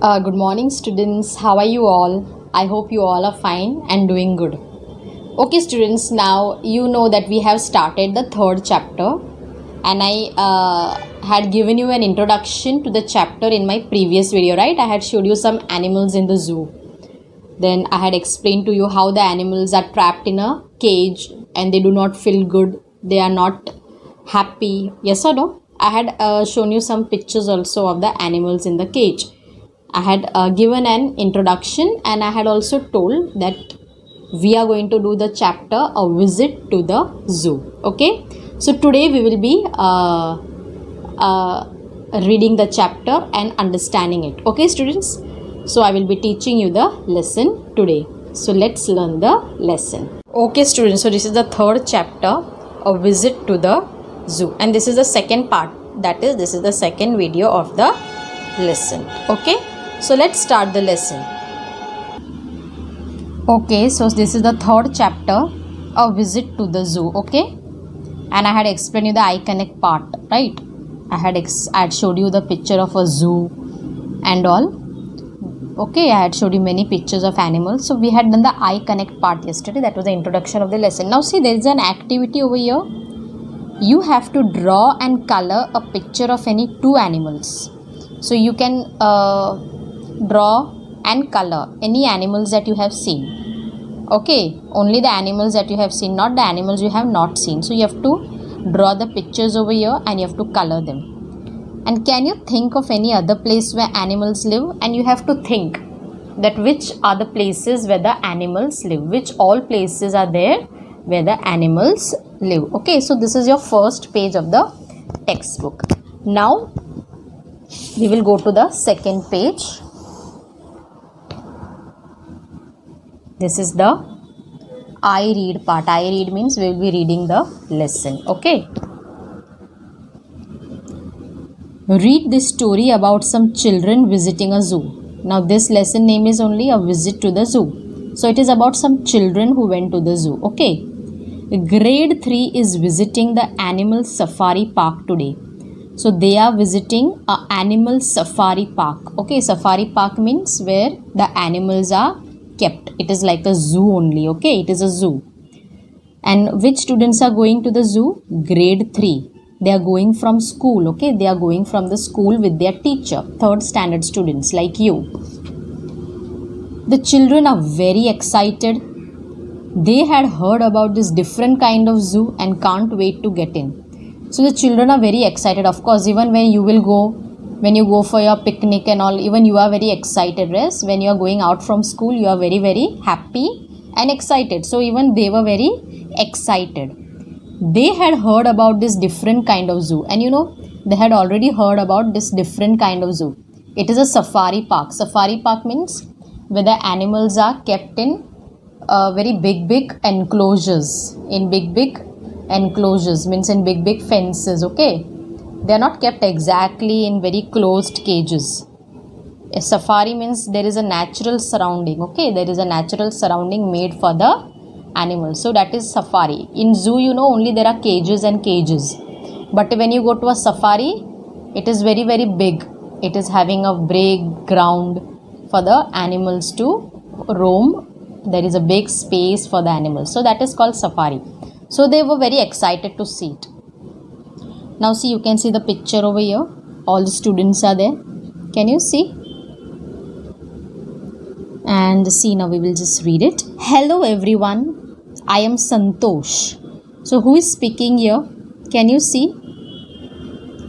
Good morning, students. How are you all? I hope you all are fine and doing good. Okay, students, now you know that we have started the third chapter, and I had given you an introduction to the chapter in my previous video, right? I had showed you some animals in the zoo. Then I had explained to you how the animals are trapped in a cage and they do not feel good, they are not happy. Yes or no? I had shown you some pictures also of the animals in the cage. I had given an introduction, and I had also told that we are going to do the chapter a visit to the zoo. Okay, so today we will be reading the chapter and understanding it. Okay, students, so I will be teaching you the lesson today. So let's learn the lesson. Okay, students, so this is the third chapter, a visit to the zoo, and this is the second part, that is, this is the second video of the lesson. Okay, so let's start the lesson. Okay, so this is the third chapter, a visit to the zoo. Okay, and I had explained you the eye connect part, right? I had showed you the picture of a zoo and all. Okay, I had showed you many pictures of animals. So we had done the eye connect part yesterday. That was the introduction of the lesson. Now see, there is an activity over here. You have to draw and color a picture of any two animals. So you can draw and color any animals that you have seen. Okay, only the animals that you have seen, not the animals you have not seen. So you have to draw the pictures over here and you have to color them. And can you think of any other place where animals live? And you have to think that which are the places where the animals live, which all places are there where the animals live. Okay, so this is your first page of the textbook. Now we will go to the second page. This is the I read part. I read means we will be reading the lesson. Okay. Read this story about some children visiting a zoo. Now this lesson name is only a visit to the zoo. So it is about some children who went to the zoo. Okay. Grade 3 is visiting the animal safari park today. So they are visiting a animal safari park. Okay, safari park means where the animals are kept. It is like a zoo only. Okay, it is a zoo. And which students are going to the zoo? Grade 3. They are going from school. Okay, they are going from the school with their teacher. Third standard students like you. The children are very excited. They had heard about this different kind of zoo and can't wait to get in. So the children are very excited. Of course, even when you go for your picnic and all, even you are very excited. Yes, when you are going out from school, you are very, very happy and excited. So even they were very excited. They had heard about this different kind of zoo, and you know, they had already heard about this different kind of zoo. It is a safari park. Safari park means where the animals are kept in very big enclosures. In big enclosures means in big fences. Okay, they are not kept exactly in very closed cages. A safari means there is a natural surrounding. Okay, there is a natural surrounding made for the animals. So that is safari. In zoo, you know, only there are cages and cages. But when you go to a safari, it is very big. It is having a big ground for the animals to roam. There is a big space for the animals. So that is called safari. So they were very excited to see it. Now see, you can see the picture over here. All the students are there. Can you see? And see, now we will just read it. Hello everyone. I am Santosh. So who is speaking here? Can you see?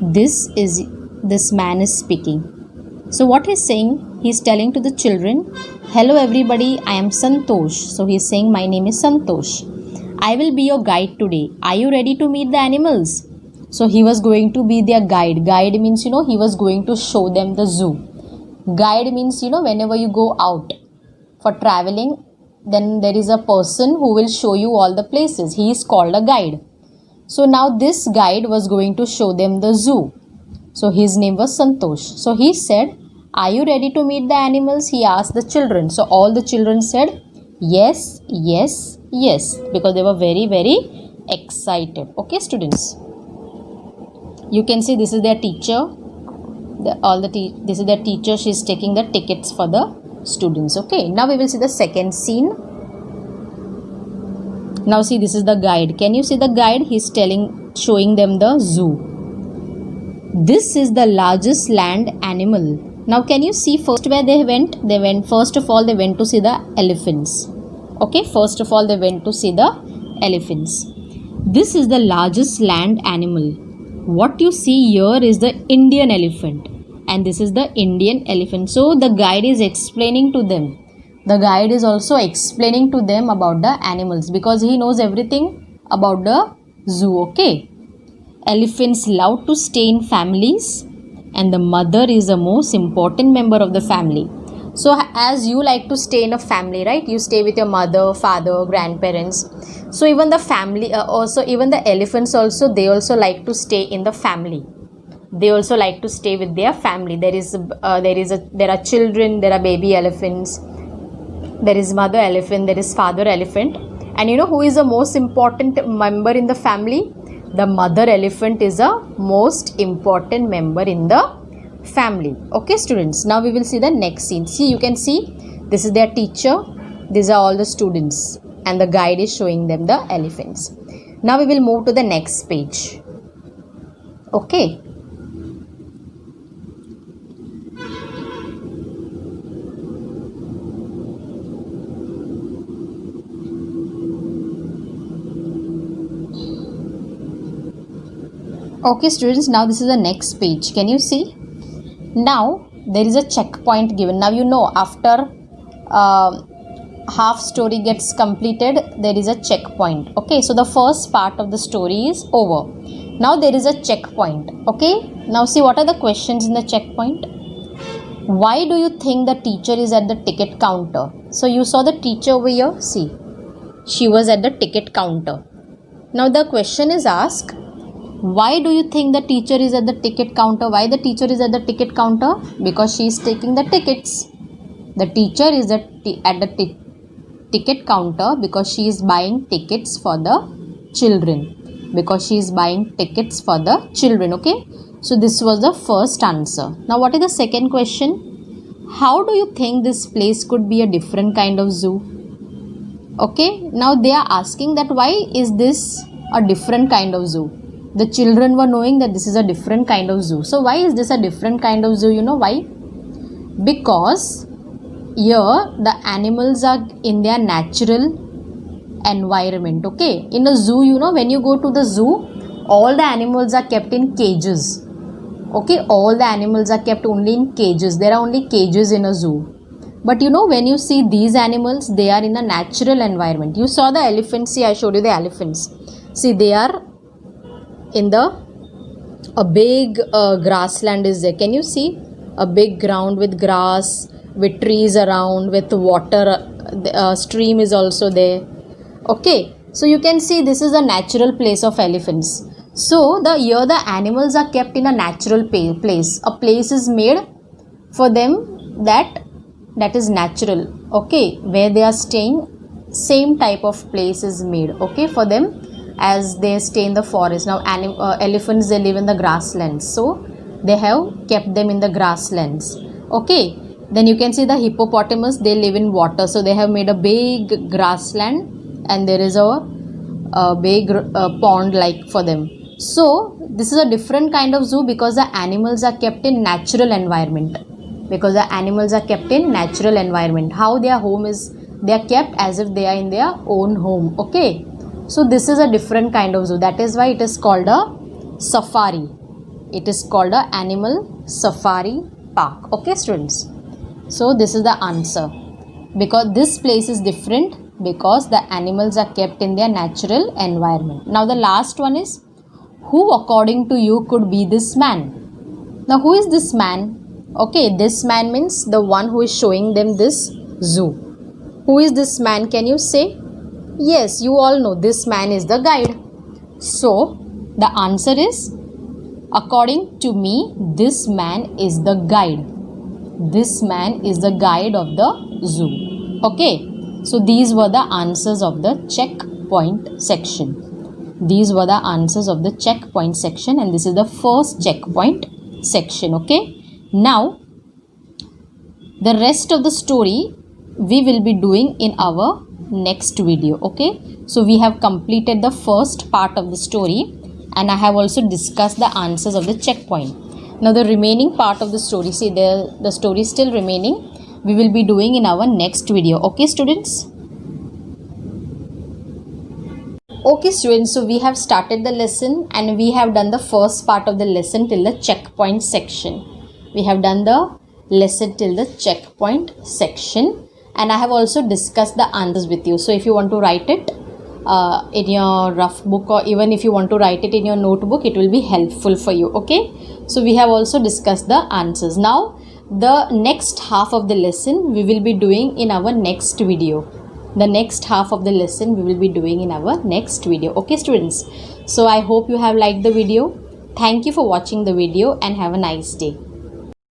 This man is speaking. So what he's saying, he's telling to the children, hello everybody, I am Santosh. So he's saying, my name is Santosh. I will be your guide today. Are you ready to meet the animals? So he was going to be their guide. Guide means, you know, he was going to show them the zoo. Guide means, you know, whenever you go out for traveling, then there is a person who will show you all the places. He is called a guide. So now this guide was going to show them the zoo. So his name was Santosh. So he said, are you ready to meet the animals? He asked the children. So all the children said, yes, yes, yes, because they were very excited. Okay, students. You can see this is their teacher. This is the teacher. She is taking the tickets for the students. Okay, now we will see the second scene. Now see, this is the guide. Can you see the guide? He's showing them the zoo. This is the largest land animal. Now can you see first where they went? First of all, they went to see the elephants. Okay, first of all, they went to see the elephants. This is the largest land animal. What you see here is the Indian elephant, and this is the Indian elephant. So the guide is explaining to them. The guide is also explaining to them about the animals because he knows everything about the zoo. Okay. Elephants love to stay in families, and the mother is the most important member of the family. So as you like to stay in a family, right? You stay with your mother, father, grandparents. So even the family, even the elephants also, they also like to stay in the family. They also like to stay with their family. There are children, there are baby elephants, there is mother elephant, there is father elephant. And you know who is the most important member in the family? The mother elephant is a most important member in the family. Okay students, now we will see the next scene. See, you can see this is their teacher, these are all the students, and the guide is showing them the elephants. Now we will move to the next page. Okay. Okay students, now this is the next page. Can you see? Now there is a checkpoint given. Now you know after half story gets completed, there is a checkpoint. Okay, so the first part of the story is over. Now there is a checkpoint. Okay, now see what are the questions in the checkpoint. Why do you think the teacher is at the ticket counter? So you saw the teacher over here. See, she was at the ticket counter. Now the question is asked, why do you think the teacher is at the ticket counter? Why the teacher is at the ticket counter? Because she is taking the tickets. The teacher is at the ticket counter because she is buying tickets for the children. Because she is buying tickets for the children. Okay. So this was the first answer. Now what is the second question? How do you think this place could be a different kind of zoo? Okay. Now they are asking that why is this a different kind of zoo? The children were knowing that this is a different kind of zoo. So why is this a different kind of zoo? You know why? Because here the animals are in their natural environment. Okay. In a zoo, you know, when you go to the zoo, all the animals are kept in cages. Okay. All the animals are kept only in cages. There are only cages in a zoo. But you know, when you see these animals, they are in a natural environment. You saw the elephants. See, I showed you the elephants. See, they are in a big grassland is there. Can you see? A big ground with grass, with trees around, with water. Stream is also there. Okay. So you can see this is a natural place of elephants. So here the animals are kept in a natural place. A place is made for them that is natural. Okay. Where they are staying, same type of place is made. Okay. For them, as they stay in the forest. Now elephants, they live in the grasslands, so they have kept them in the grasslands. Okay. Then you can see the hippopotamus, they live in water, so they have made a big grassland and there is a big pond like for them. So this is a different kind of zoo because the animals are kept in natural environment. Because the animals are kept in natural environment. How their home is, they are kept as if they are in their own home. Okay. So this is a different kind of zoo. That is why it is called a safari. It is called a animal safari park. Okay students. So this is the answer. Because this place is different because the animals are kept in their natural environment. Now the last one is, who according to you could be this man? Now who is this man? Okay, this man means the one who is showing them this zoo. Who is this man? Can you say? Yes, you all know this man is the guide. So the answer is, according to me, this man is the guide. This man is the guide of the zoo. Okay. So these were the answers of the checkpoint section. These were the answers of the checkpoint section, and this is the first checkpoint section. Okay. Now the rest of the story we will be doing in our next video. Okay, so we have completed the first part of the story, and I have also discussed the answers of the checkpoint. Now the remaining part of the story, see the story is still remaining, we will be doing in our next video. Okay students? Okay students, so we have started the lesson and we have done the first part of the lesson till the checkpoint section. We have done the lesson till the checkpoint section, and I have also discussed the answers with you. So if you want to write it in your rough book, or even if you want to write it in your notebook, it will be helpful for you. Okay, so we have also discussed the answers. Now the next half of the lesson we will be doing in our next video. The next half of the lesson we will be doing in our next video. Okay students, so I hope you have liked the video. Thank you for watching the video and have a nice day.